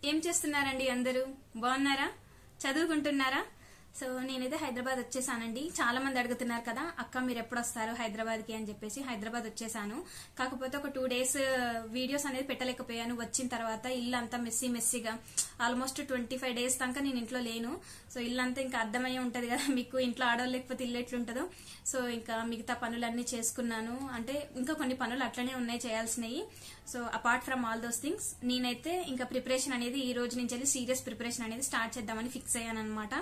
ఏం చేస్తున్నారండి అందరూ బాగున్నారా చదువుకుంటున్నారా సో నేనైతే హైదరాబాద్ వచ్చేసానండి చాలా మంది అడుగుతున్నారు కదా అక్క మీరు ఎప్పుడు వస్తారు హైదరాబాద్ కి అని చెప్పేసి హైదరాబాద్ వచ్చేసాను కాకపోతే ఒక 2 days వీడియోస్ అనేది పెట్టలేకపోయాను వచ్చిన తర్వాత ఇల్లు అంతా మెస్సీగా ఆల్మోస్ట్ 25 days దాకా నేను ఇంట్లో లేను సో ఇల్లంతా ఇంకా అర్థమయ్యే ఉంటది కదా మీకు ఇంట్లో ఆడవాళ్ళు లేకపోతే ఇల్లు ఎట్లుంటదో సో ఇంకా మిగతా పనులన్నీ చేసుకున్నాను అంటే ఇంకా కొన్ని పనులు అట్లనే ఉన్నాయి చేయాల్సినవి so apart from all those things నేనైతే ఇంకా ప్రిపరేషన్ అనేది ఈ రోజు నుంచి సీరియస్ ప్రిపరేషన్ అనేది స్టార్ట్ చేద్దామని ఫిక్స్ అయ్యాను అనమాట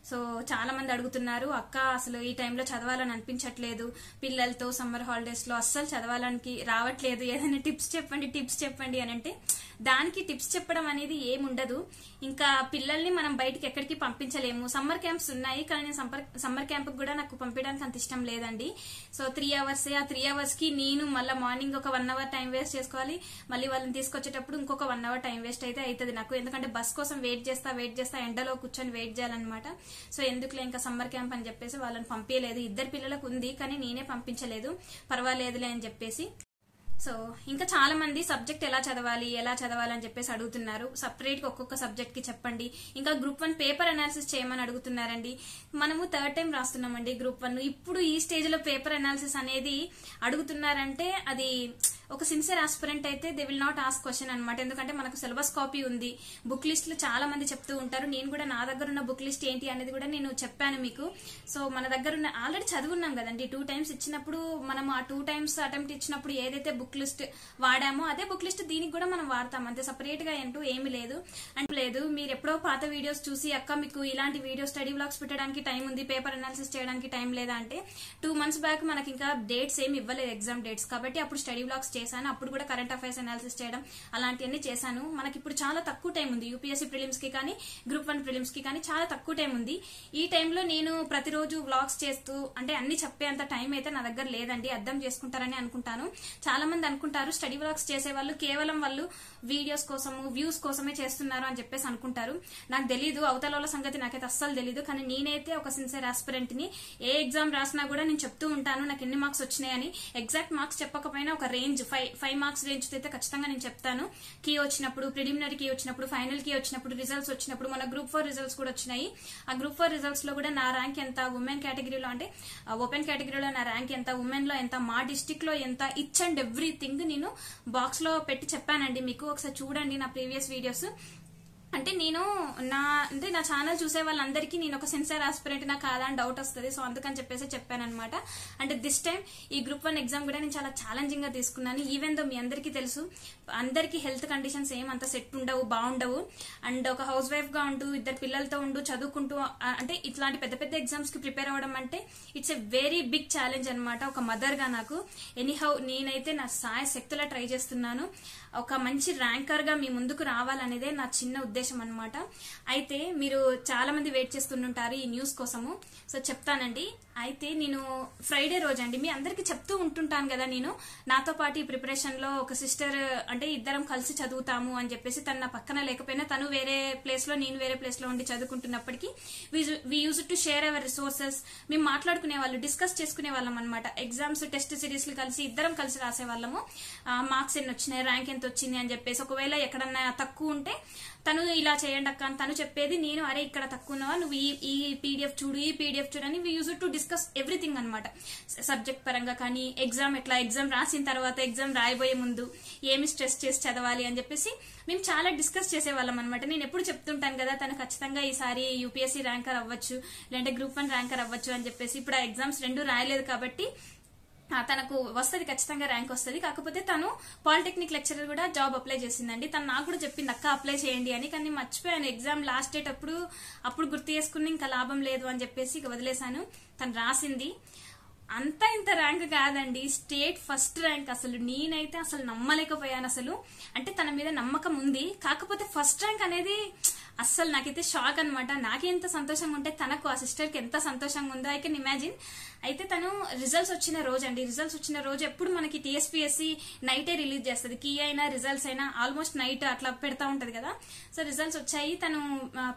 సో చాలా మంది అడుగుతున్నారు అక్క అసలు ఈ టైంలో చదవాలని అనిపించట్లేదు పిల్లలతో సమ్మర్ హాలిడేస్ లో అస్సలు చదవాలని రావట్లేదు ఏదైనా టిప్స్ చెప్పండి అని అంటే దానికి టిప్స్ చెప్పడం అనేది ఏముండదు ఇంకా పిల్లల్ని మనం బయటికి ఎక్కడికి పంపించలేము సమ్మర్ క్యాంప్స్ ఉన్నాయి కానీ సమ్మర్ క్యాంప్ కూడా నాకు పంపించడానికి అంత ఇష్టం లేదండి సో 3 hours ఆ 3 hours కి నేను మళ్ళీ మార్నింగ్ ఒక 1 hour టైం వేస్ట్ చేసుకోవాలి మళ్ళీ వాళ్ళని తీసుకొచ్చేటప్పుడు ఇంకొక 1 hour టైం వేస్ట్ అయితే అవుతుంది నాకు ఎందుకంటే బస్ కోసం వెయిట్ చేస్తా ఎండలో కూర్చొని వెయిట్ చేయాలన్నమాట సో ఎందుకులే ఇంకా సమ్మర్ క్యాంప్ అని చెప్పేసి వాళ్ళని పంపించలేదు 2 పిల్లలకు ఉంది కానీ నేనే పంపించలేదు పర్వాలేదులే అని చెప్పేసి సో ఇంకా చాలా మంది సబ్జెక్ట్ ఎలా చదవాలి అని చెప్పేసి అడుగుతున్నారు సపరేట్ గా ఒక్కొక్క సబ్జెక్ట్ కి చెప్పండి ఇంకా గ్రూప్ 1 పేపర్ అనాలిసిస్ చేయమని అడుగుతున్నారండి మనము 3rd టైం రాస్తున్నామండి గ్రూప్ 1 ఇప్పుడు ఈ స్టేజ్ లో పేపర్ అనాలిసిస్ అనేది అడుగుతున్నారంటే అది ఒక సిన్సియర్ ఆస్పిరెంట్ అయితే they will not ask question అనమాట ఎందుకంటే మనకు సిలబస్ కాపీ ఉంది బుక్ లిస్ట్ లో చాలా మంది చెప్తూ ఉంటారు నేను కూడా నా దగ్గర ఉన్న బుక్ లిస్ట్ ఏంటి అనేది కూడా నేను చెప్పాను మీకు సో మన దగ్గర ఉన్న ఆల్రెడీ చదువున్నాం కదండి 2 times ఇచ్చినప్పుడు మనం ఆ 2 times అటెంప్ట్ ఇచ్చినప్పుడు ఏదైతే బుక్ లిస్ట్ వాడామో అదే బుక్ లిస్ట్ దీనికి కూడా మనం వాడతాం అంతే సపరేట్ గా ఏంటో ఏమి లేదు మీరు ఎప్పుడో పాత వీడియోస్ చూసి అక్క మీకు ఇలాంటి వీడియో స్టడీ బ్లాగ్స్ పెట్టడానికి టైం ఉంది పేపర్ అనాలిసిస్ చేయడానికి టైం లేదా అంటే 2 months బ్యాక్ మనకి ఇంకా డేట్స్ ఏమి ఇవ్వలేదు ఎగ్జామ్ డేట్స్ కాబట్టి అప్పుడు స్టడీ బ్లాగ్స్ చేశాను అప్పుడు కూడా కరెంట్ అఫైర్స్ అనాలిసిస్ చేయడం అలాంటివన్నీ చేశాను మనకి ఇప్పుడు చాలా తక్కువ టైం ఉంది యూపీఎస్సీ ప్రిలిమ్స్ కి కానీ గ్రూప్ 1 ప్రిలిమ్స్ కి కానీ చాలా తక్కువ టైం ఉంది ఈ టైంలో నేను ప్రతిరోజు వ్లాగ్స్ చేస్తూ అంటే అన్ని చెప్పేంత టైం అయితే నా దగ్గర లేదండి అర్థం చేసుకుంటారని అనుకుంటాను చాలా మంది అనుకుంటారు స్టడీ వ్లాగ్స్ చేసే వాళ్ళు కేవలం వాళ్ళు వీడియోస్ కోసము వ్యూస్ కోసమే చేస్తున్నారు అని చెప్పేసి అనుకుంటారు నాకు తెలీదు అవతల వాళ్ళ సంగతి నాకైతే అస్సలు తెలీదు కానీ నేనైతే ఒక సిన్సియర్ ఆస్పిరెంట్ ని ఏ ఎగ్జామ్ రాసినా కూడా నేను చెప్తూ ఉంటాను నాకు ఎన్ని మార్క్స్ వచ్చినాయని ఎగ్జాక్ట్ మార్క్స్ చెప్పకపోయినా ఒక రేంజ్ 5 marks రేంజ్ అయితే ఖచ్చితంగా నేను చెప్తాను కీ వచ్చినప్పుడు ప్రిలిమినరీ కీ వచ్చినప్పుడు ఫైనల్ కీ వచ్చినప్పుడు రిజల్ట్స్ వచ్చినప్పుడు మన గ్రూప్ 4 రిజల్ట్స్ కూడా వచ్చినాయి ఆ గ్రూప్ 4 రిజల్ట్స్ లో కూడా నా ర్యాంక్ ఎంత ఉమెన్ కేటగిరీలో అంటే ఓపెన్ కేటగిరీలో నా ర్యాంక్ ఎంత ఉమెన్ లో ఎంత మా డిస్టిక్ లో ఎంత ఇచ్ అండ్ ఎవ్రీథింగ్ నేను బాక్స్ లో పెట్టి చెప్పానండి మీకు ఒకసారి చూడండి నా ప్రీవియస్ వీడియోస్ అంటే నేను నా ఛానల్ చూసే వాళ్ళందరికీ నేను ఒక సిన్సియర్ ఆస్పిరెంట్ నా కాదా అని డౌట్ వస్తుంది సో అందుకని చెప్పేసి చెప్పానమాట అంటే దిస్ టైం ఈ గ్రూప్ 1 ఎగ్జామ్ కూడా నేను చాలా ఛాలెంజింగ్ గా తీసుకున్నాను ఈవెన్ దో మీ అందరికీ తెలుసు అందరికీ హెల్త్ కండిషన్స్ ఏమంత సెట్ ఉండవు బాగుండవు అండ్ ఒక హౌస్ వైఫ్ గా ఉంటూ 2 పిల్లలతో ఉంటూ చదువుకుంటూ అంటే ఇట్లాంటి పెద్ద ఎగ్జామ్స్ కి ప్రిపేర్ అవ్వడం అంటే it's a very big challenge అనమాట ఒక మదర్ గా నాకు ఎనీహౌ నేనైతే నా సాయ శక్తులా ట్రై చేస్తున్నాను ఒక మంచి ర్యాంకర్ గా మీ ముందుకు రావాలనేదే నా చిన్న ఉద్దేశం అనమాట అయితే మీరు చాలా మంది వెయిట్ చేస్తుంటారు ఈ న్యూస్ కోసము సో చెప్తానండి అయితే నేను ఫ్రైడే రోజు అండి మీ అందరికి చెప్తూ ఉంటుంటాను కదా నేను నాతో పాటు ఈ ప్రిపరేషన్ లో ఒక సిస్టర్ అంటే ఇద్దరం కలిసి చదువుతాము అని చెప్పేసి తను నా పక్కన లేకపోయినా తను వేరే ప్లేస్ లో నేను వేరే ప్లేస్ లో ఉండి చదువుకుంటున్నప్పటికీ we use to share our resources మేము మాట్లాడుకునే వాళ్ళు డిస్కస్ చేసుకునే వాళ్ళం అనమాట ఎగ్జామ్స్ టెస్ట్ సిరీస్ కలిసి ఇద్దరం కలిసి రాసే వాళ్ళము మార్క్స్ ఎన్ని వచ్చినాయి ర్యాంక్ ఎంత వచ్చింది అని చెప్పేసి ఒకవేళ ఎక్కడన్నా తక్కువ ఉంటే తను ఇలా చేయండి అక్క అని తను చెప్పేది నేను అరే ఇక్కడ తక్కువ ఉన్నావా నువ్వు ఈ పీడిఎఫ్ చూడు అని we use to discuss everything అనమాట సబ్జెక్ట్ పరంగా కానీ ఎగ్జామ్ రాసిన తర్వాత ఎగ్జామ్ రాయబోయే ముందు ఏమి స్ట్రెస్ చేసి చదవాలి అని చెప్పేసి మేము చాలా డిస్కస్ చేసేవాళ్ళం అనమాట నేను ఎప్పుడు చెప్తుంటాను కదా తను ఖచ్చితంగా ఈసారి యూపీఎస్సీ ర్యాంకర్ అవ్వచ్చు లేదంటే గ్రూప్ 1 ర్యాంకర్ అవ్వచ్చు అని చెప్పేసి ఇప్పుడు ఆ ఎగ్జామ్స్ 2 రాయలేదు కాబట్టి తనకు వస్తుంది ఖచ్చితంగా ర్యాంక్ వస్తుంది కాకపోతే తను పాలిటెక్నిక్ లెక్చరర్ కూడా జాబ్ అప్లై చేసిందండి తను నాకు కూడా చెప్పింది అక్క అప్లై చేయండి అని కానీ మర్చిపోయాను ఎగ్జామ్ లాస్ట్ డేట్ అప్పుడు గుర్తు చేసుకుని ఇంకా లాభం లేదు అని చెప్పేసి ఇక వదిలేశాను తను రాసింది అంతా ఇంత ర్యాంక్ కాదండి స్టేట్ ఫస్ట్ ర్యాంక్ అసలు నేనైతే అసలు నమ్మలేకపోయాను అసలు అంటే తన మీద నమ్మకం ఉంది కాకపోతే ఫస్ట్ ర్యాంక్ అనేది అస్సలు నాకైతే షాక్ అనమాట నాకే ఎంత సంతోషంగా ఉంటే తనకు ఆ సిస్టర్ కి ఎంత సంతోషంగా ఉందో ఐ కెన్ ఇమాజిన్ అయితే తను రిజల్ట్స్ వచ్చిన రోజు అండి రిజల్ట్స్ వచ్చిన రోజు ఎప్పుడు మనకి టీఎస్పీఎస్సీ నైటే రిలీజ్ చేస్తుంది కీ అయినా రిజల్ట్స్ అయినా ఆల్మోస్ట్ నైట్ అట్లా పెడతా ఉంటది కదా సో రిజల్ట్స్ వచ్చాయి తను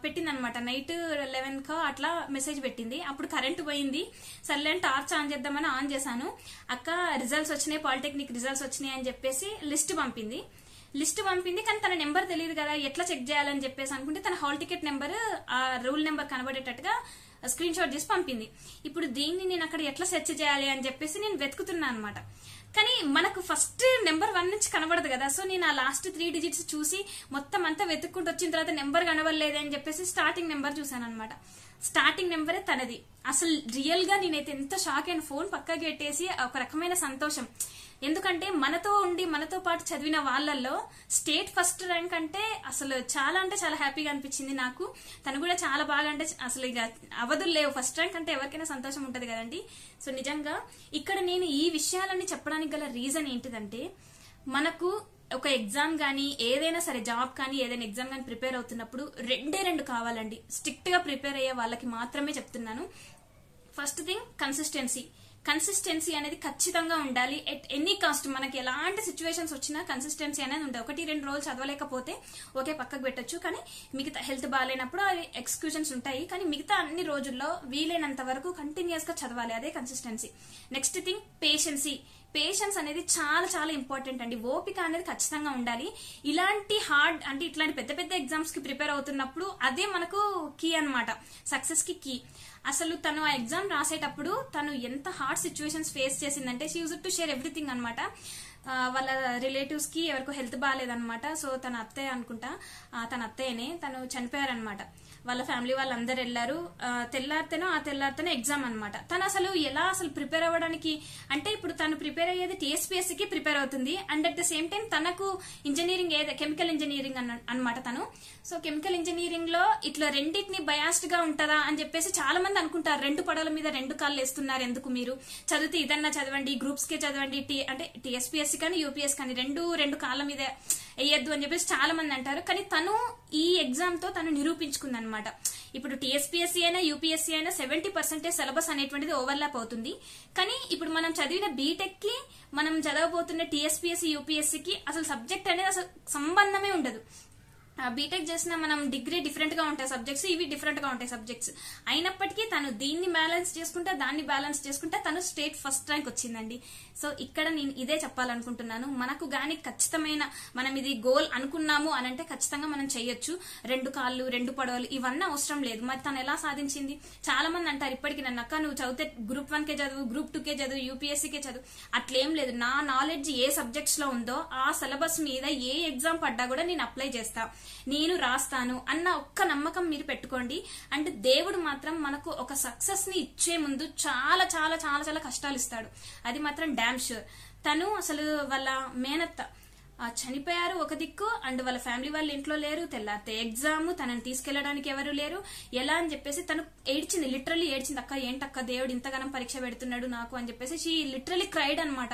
పెట్టింది అనమాట నైట్ 11 అట్లా మెసేజ్ పెట్టింది అప్పుడు కరెంట్ పోయింది సర్లే టార్చ్ ఆన్ చేద్దామని ఆన్ చేశాను అక్క రిజల్ట్స్ వచ్చినాయి పాలిటెక్నిక్ రిజల్ట్స్ వచ్చినాయి అని చెప్పేసి లిస్ట్ పంపింది లిస్ట్ పంపింది, కానీ తన నెంబర్ తెలియదు కదా, ఎట్లా చెక్ చేయాలని చెప్పేసి అనుకుంటే తన హాల్ టికెట్ నెంబర్ ఆ రూల్ నెంబర్ కనబడేటట్టుగా స్క్రీన్ షాట్ చేసి పంపింది. ఇప్పుడు దీన్ని నేను అక్కడ ఎట్లా సెర్చ్ చేయాలి అని చెప్పేసి నేను వెతుకుతున్నా అనమాట. కానీ మనకు ఫస్ట్ నెంబర్ 1 నుంచి కనబడదు కదా. సో నేను ఆ లాస్ట్ 3 డిజిట్స్ చూసి మొత్తం అంతా వెతుక్కుంటూ వచ్చిన తర్వాత నెంబర్ కనబడలేదు అని చెప్పేసి స్టార్టింగ్ నెంబర్ చూసాను అనమాట. స్టార్టింగ్ నెంబరే తనది. అసలు రియల్ గా నేనైతే ఎంత షాక్ అయిన, ఫోన్ పక్కకి పెట్టేసి ఒక రకమైన సంతోషం. ఎందుకంటే మనతో ఉండి మనతో పాటు చదివిన వాళ్ళల్లో స్టేట్ ఫస్ట్ ర్యాంక్ అంటే అసలు చాలా అంటే చాలా హ్యాపీగా అనిపించింది నాకు. తను కూడా చాలా బాగా, అంటే అసలు ఇక అవధులు లేవు. ఫస్ట్ ర్యాంక్ అంటే ఎవరికైనా సంతోషం ఉంటది కదండి. సో నిజంగా ఇక్కడ నేను ఈ విషయాలన్నీ చెప్పడానికి గల రీజన్ ఏంటిదంటే, మనకు ఒక ఎగ్జామ్ కానీ ఏదైనా సరే, జాబ్ కానీ ఏదైనా ఎగ్జామ్ కానీ ప్రిపేర్ అవుతున్నప్పుడు 2 కావాలండి. స్ట్రిక్ట్ గా ప్రిపేర్ అయ్యే వాళ్ళకి మాత్రమే చెప్తున్నాను. ఫస్ట్ థింగ్ కన్సిస్టెన్సీ అనేది ఖచ్చితంగా ఉండాలి. At any cost. మనకి ఎలాంటి సిచ్యువేషన్స్ వచ్చినా కన్సిస్టెన్సీ అనేది ఉంటుంది. 1-2 రోజులు చదవలేకపోతే ఓకే పక్కకు పెట్టొచ్చు, కానీ మిగతా హెల్త్ బాగాలేనప్పుడు అవి ఎక్స్క్యూజన్స్ ఉంటాయి. కానీ మిగతా అన్ని రోజుల్లో వీలైనంత వరకు కంటిన్యూస్ గా చదవాలి. అదే కన్సిస్టెన్సీ. నెక్స్ట్ థింగ్ పేషెన్స్ అనేది చాలా చాలా ఇంపార్టెంట్ అండి. ఓపిక అనేది ఖచ్చితంగా ఉండాలి. ఇలాంటి హార్డ్, అంటే ఇట్లాంటి పెద్ద పెద్ద ఎగ్జామ్స్ కి ప్రిపేర్ అవుతున్నప్పుడు అదే మనకు కీ అన్నమాట, సక్సెస్ కి కీ. అసలు తను ఆ ఎగ్జామ్ రాసేటప్పుడు తను ఎంత హార్డ్ సిచ్యువేషన్స్ ఫేస్ చేసిందంటే, she used to share everything అనమాట. వాళ్ళ రిలేటివ్స్ కి ఎవరికో హెల్త్ బాగాలేదనమాట. సో తన అత్తయ్య అనుకుంటా, తన అత్తయ్యనే, తను చనిపోయారనమాట. వాళ్ళ ఫ్యామిలీ వాళ్ళందరూ వెళ్లారు. తెల్లారితేనో ఎగ్జామ్ అనమాట. తను అసలు ఎలా ప్రిపేర్ అవ్వడానికి, అంటే ఇప్పుడు తను ప్రిపేర్ అయ్యేది TSPSC కి ప్రిపేర్ అవుతుంది. And at the same time తనకు ఇంజనీరింగ్ కెమికల్ ఇంజనీరింగ్ అనమాట తను. సో కెమికల్ ఇంజనీరింగ్ లో ఇట్లా రెండింటిని బయాస్డ్ గా ఉంటదా అని చెప్పేసి చాలా మంది అనుకుంటారు. 2 పడవల మీద 2 కాళ్ళు వేస్తున్నారు ఎందుకు, మీరు చదివితే ఇదన్నా చదవండి, గ్రూప్స్ కే చదవండి, అంటే TSPSC కానీ UPS కానీ 2 కాళ్ళ మీద వేయద్దు అని చెప్పేసి చాలా మంది అంటారు. కానీ తను ఈ ఎగ్జామ్ తో తను నిరూపించుకుంది అనమాట. ఇప్పుడు TSPSC అయినా UPSC అయినా 70% సిలబస్ అనేటువంటిది ఓవర్లాప్ అవుతుంది. కానీ ఇప్పుడు మనం చదివిన బీటెక్ కి మనం చదవబోతున్న TSPSC UPSC కి అసలు సబ్జెక్ట్ అనేది అసలు సంబంధమే ఉండదు. బీటెక్ చేసిన మనం డిగ్రీ డిఫరెంట్ గా ఉంటాయి సబ్జెక్ట్స్, ఇవి డిఫరెంట్ గా ఉంటాయి సబ్జెక్ట్స్. అయినప్పటికీ తను దీన్ని బ్యాలెన్స్ చేసుకుంటే దాన్ని బ్యాలెన్స్ చేసుకుంటే తను స్టేట్ ఫస్ట్ ర్యాంక్ వచ్చిందండి. సో ఇక్కడ నేను ఇదే చెప్పాలనుకుంటున్నాను. మనకు గాని ఖచ్చితమైన మనం ఇది గోల్ అనుకున్నాము అని అంటే ఖచ్చితంగా మనం చెయ్యొచ్చు. 2 కాళ్ళు 2 పడవలు ఇవన్నీ అవసరం లేదు. మరి తను ఎలా సాధించింది? చాలా మంది అంటారు ఇప్పటికి, నన్ను అక్క నువ్వు చదివితే Group 1 కే చదువు, Group 2 కే చదువు, UPSC కే చదువు. అట్లేం లేదు. నా నాలెడ్జ్ ఏ సబ్జెక్ట్స్ లో ఉందో ఆ సిలబస్ మీద ఏ ఎగ్జామ్ పడ్డా కూడా నేను అప్లై చేస్తా, నేను రాస్తాను అన్న ఒక్క నమ్మకం మీరు పెట్టుకోండి. అండ్ దేవుడు మాత్రం మనకు ఒక సక్సెస్ ని ఇచ్చే ముందు చాలా చాలా చాలా చాలా కష్టాలు ఇస్తాడు. అది మాత్రం డామ్ షూర్. తను అసలు వాళ్ళ మేనత్త చనిపోయారు ఒక దిక్కు, అండ్ వాళ్ళ ఫ్యామిలీ వాళ్ళు ఇంట్లో లేరు. తెల్లారితే ఎగ్జామ్, తనని తీసుకెళ్లడానికి ఎవరు లేరు. ఎలా అని చెప్పేసి తను ఏడ్చింది, లిటరల్లీ ఏడ్చింది. అక్క ఏంటక్క దేవుడు ఇంతగానం పరీక్ష పెడుతున్నాడు నాకు అని చెప్పేసి షీ లిటరల్లీ క్రైడ్ అనమాట.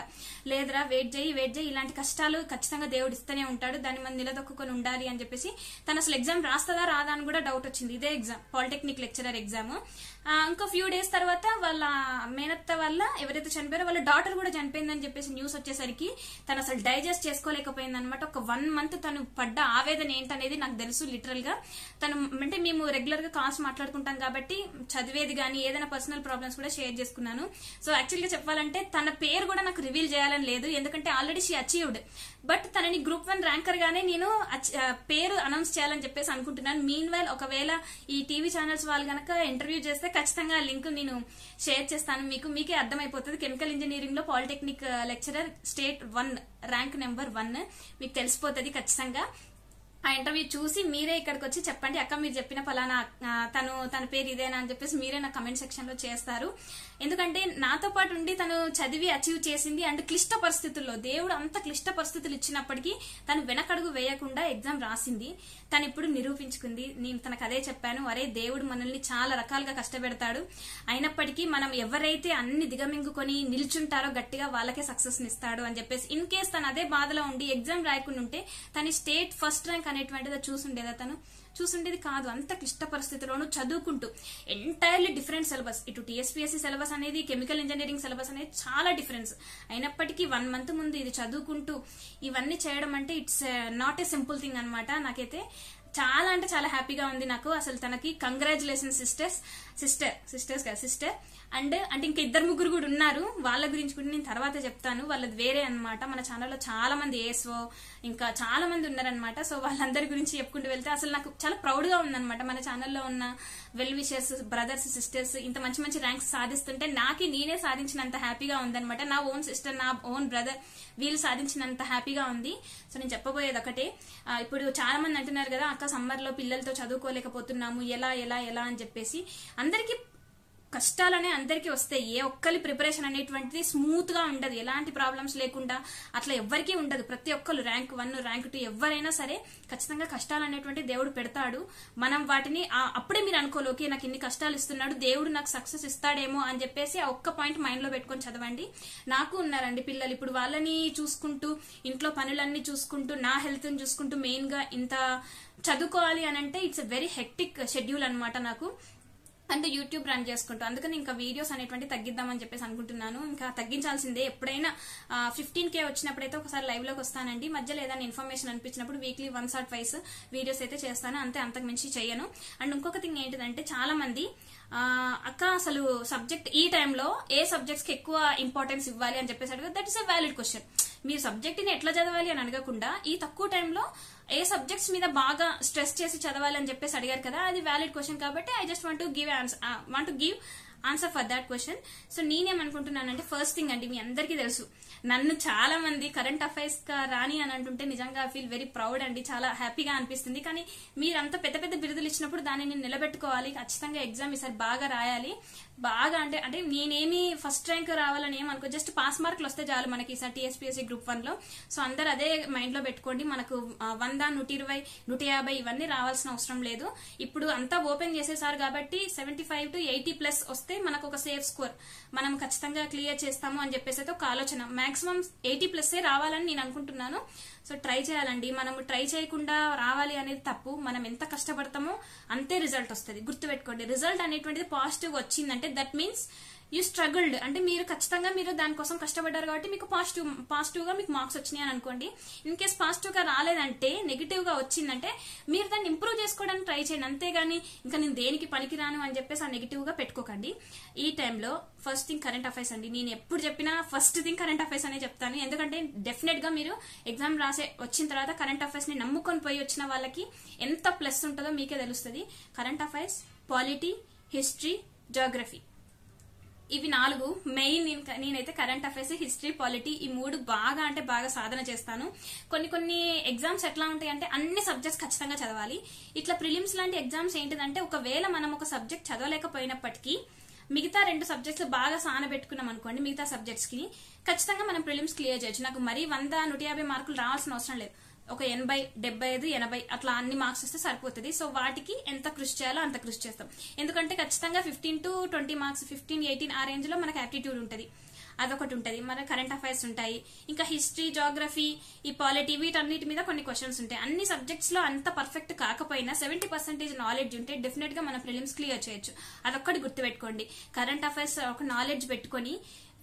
లేదురా వెయిట్ చేయి, ఇలాంటి కష్టాలు ఖచ్చితంగా దేవుడు ఇస్తూనే ఉంటాడు, దాన్ని మనం నిలదొక్కుని ఉండాలి అని చెప్పేసి. తను అసలు ఎగ్జామ్ రాస్తుందా రాదా అని కూడా డౌట్ వచ్చింది. ఇదే ఎగ్జామ్, పాలిటెక్నిక్ లెక్చరర్ ఎగ్జామ్. ఇంకో ఫ్యూ డేస్ తర్వాత వాళ్ళ మేనత్త వల్ల ఎవరైతే చనిపోయారో వాళ్ళ డాటర్ కూడా చనిపోయిందని చెప్పేసి న్యూస్ వచ్చేసరికి తను అసలు డైజెస్ట్ చేసుకోలేకపోయింది అనమాట. ఒక 1 మంత్ తను పడ్డ ఆవేదన ఏంటనేది నాకు తెలుసు. లిటరల్ గా తను, అంటే మేము రెగ్యులర్ గా కాల్స్ మాట్లాడుకుంటాం కాబట్టి చదివేది గానీ ఏదైనా పర్సనల్ ప్రాబ్లమ్స్ కూడా షేర్ చేసుకున్నాను. సో యాక్చువల్ గా చెప్పాలంటే తన పేరు కూడా నాకు రివీల్ చేయాలని లేదు, ఎందుకంటే ఆల్రెడీ షీ అచీవ్డ్. బట్ తనని Group 1 ర్యాంకర్ గానే నేను పేరు అనౌన్స్ చేయాలని చెప్పేసి అనుకుంటున్నాను. మీన్ వైల్ ఒకవేళ ఈ టీవీ ఛానల్స్ వాళ్ళు గనక ఇంటర్వ్యూ చేస్తే ఖచ్చితంగా ఆ లింక్ నేను షేర్ చేస్తాను. మీకే అర్థమైపోతుంది. కెమికల్ ఇంజనీరింగ్ లో polytechnic lecturer state 1 rank number 1 మీకు తెలిసిపోతుంది ఖచ్చితంగా. ఆ ఇంటర్వ్యూ చూసి మీరే ఇక్కడికి వచ్చి చెప్పండి, అక్క మీరు చెప్పిన ఫలానా తన పేరు ఇదేనా అని చెప్పేసి మీరే నా కమెంట్ సెక్షన్ లో చేస్తారు. ఎందుకంటే నాతో పాటు ఉండి తను చదివి అచీవ్ చేసింది. అండ్ క్లిష్ట పరిస్థితుల్లో దేవుడు అంత క్లిష్ట పరిస్థితులు ఇచ్చినప్పటికీ తను వెనకడుగు వేయకుండా ఎగ్జామ్ రాసింది. తను ఇప్పుడు నిరూపించుకుంది. నేను తనకు అదే చెప్పాను, అరే దేవుడు మనల్ని చాలా రకాలుగా కష్టపెడతాడు, అయినప్పటికీ మనం ఎవరైతే అన్ని దిగమింగుకొని నిల్చుంటారో గట్టిగా వాళ్ళకే సక్సెస్ ఇస్తాడు అని చెప్పేసి. ఇన్ కేస్ తను అదే బాధలో ఉండి ఎగ్జామ్ రాయకుండా ఉంటే తను స్టేట్ ఫస్ట్ ర్యాంక్ అనేటువంటిది చూసుండేదా? తను చూసుండేది కాదు. అంత క్లిష్ట పరిస్థితిలోనూ చదువుకుంటూ ఎంటైర్లీ డిఫరెంట్ సిలబస్. ఇటు TSPSC సిలబస్ అనేది, కెమికల్ ఇంజనీరింగ్ సిలబస్ అనేది చాలా డిఫరెన్స్. అయినప్పటికీ 1 మంత్ ముందు ఇది చదువుకుంటూ ఇవన్నీ చేయడం అంటే it's not a simple thing అనమాట. నాకైతే చాలా అంటే చాలా హ్యాపీగా ఉంది నాకు. అసలు తనకి కంగ్రాచులేషన్ సిస్టర్ అండ్ అంటే ఇంకా 2-3 కూడా ఉన్నారు. వాళ్ళ గురించి కూడా నేను తర్వాత చెప్తాను. వాళ్ళది వేరే అన్నమాట. మన ఛానల్లో చాలా మంది ఏఎస్ఓ ఇంకా చాలా మంది ఉన్నారనమాట. సో వాళ్ళందరి గురించి చెప్పుకుంటూ వెళ్తే అసలు నాకు చాలా ప్రౌడ్ గా ఉందన్నమాట. మన ఛానల్లో ఉన్న వెల్ విషర్స్, బ్రదర్స్, సిస్టర్స్ ఇంత మంచి మంచి ర్యాంక్స్ సాధిస్తుంటే నేనే సాధించినంత హ్యాపీగా ఉందన్నమాట. నా ఓన్ సిస్టర్, నా ఓన్ బ్రదర్ వీళ్ళు సాధించినంత హ్యాపీగా ఉంది. సో నేను చెప్పబోయేది ఒకటే, ఇప్పుడు చాలా మంది అంటున్నారు కదా అక్క సమ్మర్ లో పిల్లలతో చదువుకోలేకపోతున్నాము ఎలా ఎలా ఎలా అని చెప్పేసి. అందరికీ కష్టాలనే అందరికీ వస్తాయి. ఏ ఒక్కరి ప్రిపరేషన్ అనేటువంటిది స్మూత్ గా ఉండదు, ఎలాంటి ప్రాబ్లమ్స్ లేకుండా అట్లా ఎవ్వరికీ ఉండదు. ప్రతి ఒక్కరు ర్యాంక్ 1, ర్యాంక్ 2 ఎవరైనా సరే ఖచ్చితంగా కష్టాలు అనేటువంటి దేవుడు పెడతాడు. మనం వాటిని అప్పుడే మీరు అనుకోలేకే నాకు ఇన్ని కష్టాలు ఇస్తున్నాడు, దేవుడు నాకు సక్సెస్ ఇస్తాడేమో అని చెప్పేసి ఆ ఒక్క పాయింట్ మైండ్ లో పెట్టుకొని చదవండి. నాకు ఉన్నారండి పిల్లలు, ఇప్పుడు వాళ్ళని చూసుకుంటూ ఇంట్లో పనులన్నీ చూసుకుంటూ నా హెల్త్ ని చూసుకుంటూ మెయిన్ గా ఇంత చదువుకోవాలి అని అంటే it's a very hectic schedule అనమాట నాకు. అంటే యూట్యూబ్ రన్ చేసుకుంటూ, అందుకని ఇంకా వీడియోస్ అనేటువంటి తగ్గిద్దామని చెప్పేసి అనుకుంటున్నాను. ఇంకా తగ్గించాల్సిందే. ఎప్పుడైనా 15K వచ్చినప్పుడైతే ఒకసారి లైవ్ లోకి వస్తానండి. మధ్యలో ఏదైనా ఇన్ఫర్మేషన్ అనిపించినప్పుడు వీక్లీ 1 or 2 వీడియోస్ అయితే చేస్తాను, అంతే, అంతకు మించి చేయను. అండ్ ఇంకొక థింగ్ ఏంటిదంటే చాలా మంది అక్క అసలు సబ్జెక్ట్ ఈ టైంలో ఏ సబ్జెక్ట్స్ కి ఎక్కువ ఇంపార్టెన్స్ ఇవ్వాలి అని చెప్పేసి అడిగారు. That is a valid question. మీరు సబ్జెక్ట్ ని ఎట్లా చదవాలి అని అడగకుండా ఈ తక్కువ టైంలో ఏ సబ్జెక్ట్స్ మీద బాగా స్ట్రెస్ చేసి చదవాలి అని చెప్పేసి అడిగారు కదా, అది వ్యాలిడ్ క్వశ్చన్. కాబట్టి I just want to give answer for that question. So నేనేమనుకుంటున్నానంటే ఫస్ట్ థింగ్ అండి, మీ అందరికీ తెలుసు నన్ను చాలా మంది కరెంట్ అఫైర్స్ గా రాని అని అంటుంటే నిజంగా ఫీల్ వెరీ ప్రౌడ్ అండి, చాలా హ్యాపీగా అనిపిస్తుంది. కానీ మీరంతా పెద్ద పెద్ద బిరుదులు ఇచ్చినప్పుడు దానిని నిలబెట్టుకోవాలి. ఖచ్చితంగా ఎగ్జామ్ ఈసారి బాగా రాయాలి. బాగా అంటే నేనేమి ఫస్ట్ ర్యాంక్ రావాలని ఏమనుకో, జస్ట్ పాస్ మార్కులు వస్తే చాలు మనకి ఈసారి టీఎస్పీఎస్సీ గ్రూప్ 1 లో. సో అందరు అదే మైండ్ లో పెట్టుకోండి. మనకు 100, 120, 150 ఇవన్నీ రావాల్సిన అవసరం లేదు. ఇప్పుడు అంతా ఓపెన్ చేసేసారు కాబట్టి 75 to 80+ వస్తే మనకు ఒక సేఫ్ స్కోర్, మనం ఖచ్చితంగా క్లియర్ చేస్తాము అని చెప్పేసి అయితే ఒక ఆలోచన. మాక్సిమం 80+ రావాలని నేను అనుకుంటున్నాను. సో ట్రై చేయాలండి. మనం ట్రై చేయకుండా రావాలి అనేది తప్పు. మనం ఎంత కష్టపడతామో అంతే రిజల్ట్ వస్తుంది. గుర్తుపెట్టుకోండి, రిజల్ట్ అనేటువంటిది పాజిటివ్ వచ్చిందంటే దట్ మీన్స్ యూ స్ట్రగుల్డ్, అంటే మీరు ఖచ్చితంగా మీరు దానికోసం కష్టపడ్డారు కాబట్టి మీకు పాజిటివ్ గా మీకు మార్క్స్ వచ్చినాయి అని అనుకోండి. ఇన్ కేస్ పాజిటివ్ గా రాలేదంటే, నెగిటివ్ గా వచ్చిందంటే మీరు దాన్ని ఇంప్రూవ్ చేసుకోవడానికి ట్రై చేయండి. అంతేగాని ఇంకా నేను దేనికి పనికిరాను అని చెప్పేసి ఆ నెగిటివ్ గా పెట్టుకోకండి. ఈ టైంలో ఫస్ట్ థింగ్ కరెంట్ అఫైర్స్ అండి. నేను ఎప్పుడు చెప్పినా ఫస్ట్ థింగ్ కరెంట్ అఫైర్స్ అనే చెప్తాను. ఎందుకంటే డెఫినెట్ గా మీరు ఎగ్జామ్ వచ్చిన తర్వాత కరెంట్ అఫైర్స్ ని నమ్ముకొని పోయి వచ్చిన వాళ్ళకి ఎంత ప్లస్ ఉంటుందో మీకే తెలుస్తుంది. Current affairs, polity, history, geography, ఇవి 4 మెయిన్. నేనైతే కరెంట్ అఫైర్స్, హిస్టరీ, పాలిటీ ఈ 3 బాగా అంటే బాగా సాధన చేస్తాను. కొన్ని ఎగ్జామ్స్ ఎట్లా ఉంటాయి అంటే అన్ని సబ్జెక్ట్స్ ఖచ్చితంగా చదవాలి. ఇట్లా ప్రిలిమ్స్ లాంటి ఎగ్జామ్స్ ఏంటిదంటే ఒకవేళ మనం ఒక సబ్జెక్ట్ చదవలేకపోయినప్పటికీ మిగతా 2 సబ్జెక్ట్స్ బాగా సానబెట్టుకున్నాం అనుకోండి, మిగతా సబ్జెక్ట్స్ కి ఖచ్చితంగా మనం ప్రిలిమ్స్ క్లియర్ చేయొచ్చు. నాకు మరీ 100, 150 మార్కులు రావాల్సిన అవసరం లేదు. ఒక 80, 75, 80 అట్లా అన్ని మార్క్స్ వస్తే సరిపోతుంది. సో వాటికి ఎంత కృషి చేయాలో అంత కృషి చేస్తాం. ఎందుకంటే ఖచ్చితంగా 15 to 20 మార్క్స్, 15, 18 ఆ రేంజ్ లో మనకి యాప్టిట్యూడ్ ఉంటుంది, అదొకటి ఉంటుంది. మన కరెంట్ అఫైర్స్ ఉంటాయి, ఇంకా హిస్టరీ, జాగ్రఫీ, ఈ పాలిటీ, వీటన్నిటి మీద కొన్ని క్వశ్చన్స్ ఉంటాయి. అన్ని సబ్జెక్ట్స్ లో అంత పర్ఫెక్ట్ కాకపోయినా 70% నాలెడ్జ్ ఉంటే డెఫినెట్ గా మన ప్రిలిమ్స్ క్లియర్ చేయొచ్చు. అదొక్కటి గుర్తుపెట్టుకోండి. కరెంట్ అఫైర్స్ ఒక నాలెడ్జ్ పెట్టుకొని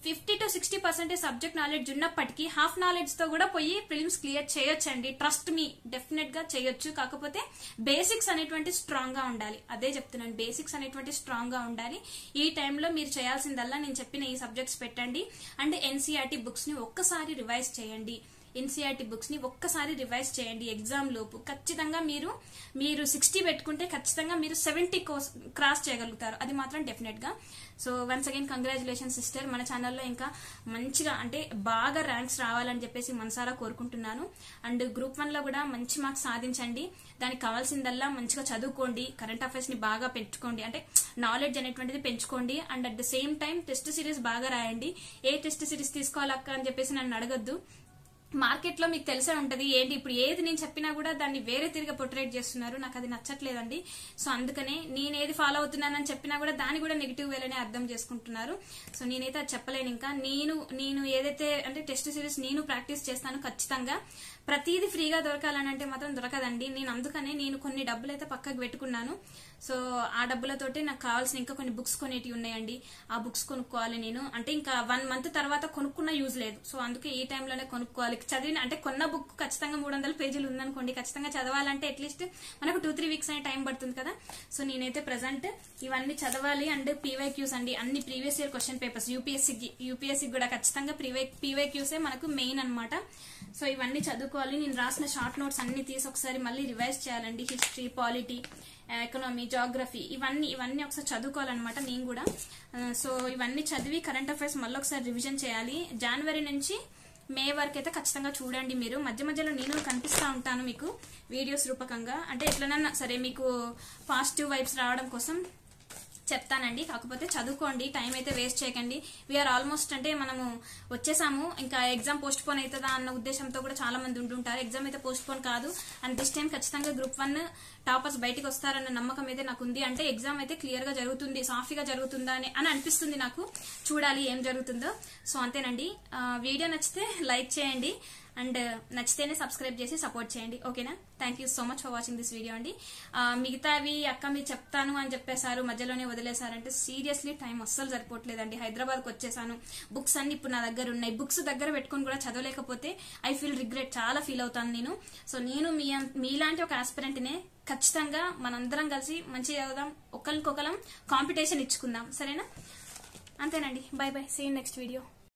50 to 60% సబ్జెక్ట్ నాలెడ్జ్ ఉన్నప్పటికీ హాఫ్ నాలెడ్జ్ తో కూడా పోయి ప్రిలిమ్స్ క్లియర్ చేయొచ్చండి. ట్రస్ట్ మీ, డెఫినెట్ గా చేయొచ్చు. కాకపోతే బేసిక్స్ అనేటువంటి స్ట్రాంగ్ గా ఉండాలి. అదే చెప్తున్నాను, బేసిక్స్ అనేటువంటి స్ట్రాంగ్ గా ఉండాలి. ఈ టైంలో మీరు చేయాల్సిందల్లా నేను చెప్పిన ఈ సబ్జెక్ట్స్ పెట్టండి. అండ్ ఎన్సీఆర్టీ బుక్స్ ని ఒక్కసారి రివైజ్ చేయండి. ఎన్సీఆర్టీ బుక్స్ ని ఒక్కసారి రివైజ్ చేయండి ఎగ్జామ్ లోపు. ఖచ్చితంగా మీరు 60 పెట్టుకుంటే ఖచ్చితంగా మీరు 70 క్రాస్ చేయగలుగుతారు, అది మాత్రం డెఫినెట్ గా. So once again congratulation sister. మన ఛానల్లో ఇంకా మంచిగా అంటే బాగా ర్యాంక్స్ రావాలని చెప్పేసి మనసారా కోరుకుంటున్నాను. అండ్ గ్రూప్ 1 లో కూడా మంచి మార్క్స్ సాధించండి. దానికి కావాల్సిందల్లా మంచిగా చదువుకోండి, కరెంట్ అఫైర్స్ ని బాగా పెంచుకోండి, అంటే నాలెడ్జ్ అనేటువంటిది పెంచుకోండి. And at the same time test series బాగా రాయండి. ఏ టెస్ట్ సిరీస్ తీసుకోవాలక్క అని చెప్పేసి నన్ను అడగద్దు. మార్కెట్ లో మీకు తెలిసే ఉంటది ఏంటి ఇప్పుడు ఏది నేను చెప్పినా కూడా దాన్ని వేరే తిరిగి పొట్రేట్ చేస్తున్నారు, నాకు అది నచ్చట్లేదండి. సో అందుకనే నేను ఏది ఫాలో అవుతున్నానని చెప్పినా కూడా దాన్ని కూడా నెగిటివ్ వేలోనే అర్థం చేసుకుంటున్నారు. సో నేనైతే అది చెప్పలేను. ఇంకా నేను ఏదైతే అంటే టెస్ట్ సిరీస్ నేను ప్రాక్టీస్ చేస్తాను ఖచ్చితంగా. ప్రతిదీ ఫ్రీగా దొరకాలని అంటే మాత్రం దొరకదండి. అందుకనే నేను కొన్ని డబ్బులు అయితే పక్కకు పెట్టుకున్నాను. సో ఆ డబ్బులతోటి నాకు కావాల్సిన ఇంకా కొన్ని బుక్స్ కొనేటివి ఉన్నాయండి. ఆ బుక్స్ కొనుక్కోవాలి నేను. అంటే ఇంకా 1 month తర్వాత కొనుక్కున్న యూజ్ లేదు. సో అందుకే ఈ టైంలోనే కొనుక్కోవాలి. చదివిన అంటే కొన్న బుక్ ఖచ్చితంగా 300 పేజీలు ఉందనుకోండి, ఖచ్చితంగా చదవాలంటే అట్లీస్ట్ మనకు 2-3 వీక్స్ అనే టైం పడుతుంది కదా. సో నేనైతే ప్రెసెంట్ ఇవన్నీ చదవాలి. అండ్ పీవైక్యూస్ అండి, అన్ని previous year question papers UPSC కూడా ఖచ్చితంగా పీవైక్యూసే మనకు మెయిన్ అన్నమాట. సో ఇవన్నీ చదువుకోవాలి. నేను రాసిన షార్ట్ నోట్స్ అన్ని తీసి ఒకసారి మళ్ళీ రివైజ్ చేయాలండి. హిస్టరీ, పాలిటీ, ఎకనామీ, జాగ్రఫీ ఇవన్నీ ఒకసారి చదువుకోవాలన్నమాట నేను కూడా. సో ఇవన్నీ చదివి కరెంట్ అఫైర్స్ మళ్ళీ ఒకసారి రివిజన్ చేయాలి. జనవరి నుంచి మే వరకు అయితే ఖచ్చితంగా చూడండి. మీరు మధ్య మధ్యలో నేను కనిపిస్తూ ఉంటాను మీకు వీడియోస్ రూపకంగా. అంటే ఎట్లనన్నా సరే మీకు పాజిటివ్ వైబ్స్ రావడం కోసం చెప్తానండి. కాకపోతే చదువుకోండి, టైం అయితే వేస్ట్ చేయకండి. వీఆర్ ఆల్మోస్ట్ అంటే మనము వచ్చేసాము, ఇంకా ఎగ్జామ్ పోస్ట్ పోన్ అవుతుందా అన్న ఉద్దేశంతో కూడా చాలా మంది ఉంటుంటారు. ఎగ్జామ్ అయితే పోస్ట్ పోన్ కాదు. అండ్ దిస్ టైం ఖచ్చితంగా గ్రూప్ 1 టాపర్స్ బయటకు వస్తారన్న నమ్మకం అయితే నాకు ఉంది. అంటే ఎగ్జామ్ అయితే క్లియర్ గా జరుగుతుంది, సాఫీగా జరుగుతుందా అని అనిపిస్తుంది నాకు. చూడాలి ఏం జరుగుతుందో. సో అంతేనండి. వీడియో నచ్చితే లైక్ చేయండి అండ్ నచ్చితేనే సబ్స్క్రైబ్ చేసి సపోర్ట్ చేయండి. ఓకేనా? Thank you so much for watching this video అండి. మిగతావి అక్క మీరు చెప్తాను అని చెప్పేశారు, మధ్యలోనే వదిలేశారంటే సీరియస్లీ టైం అస్సలు సరిపోవట్లేదండి. హైదరాబాద్కి వచ్చేసాను, బుక్స్ అన్ని ఇప్పుడు నా దగ్గర ఉన్నాయి. బుక్స్ దగ్గర పెట్టుకుని కూడా చదవలేకపోతే ఐ ఫీల్ రిగ్రెట్, చాలా ఫీల్ అవుతాను నేను. సో నేను మీలాంటి ఒక ఆస్పిరెంట్నే. ఖచ్చితంగా మనందరం కలిసి మంచిగా చదువుదాం, ఒకరికొకరం కాంపిటీషన్ ఇచ్చుకుందాం. సరేనా? అంతేనండి. Bye bye, see you next video.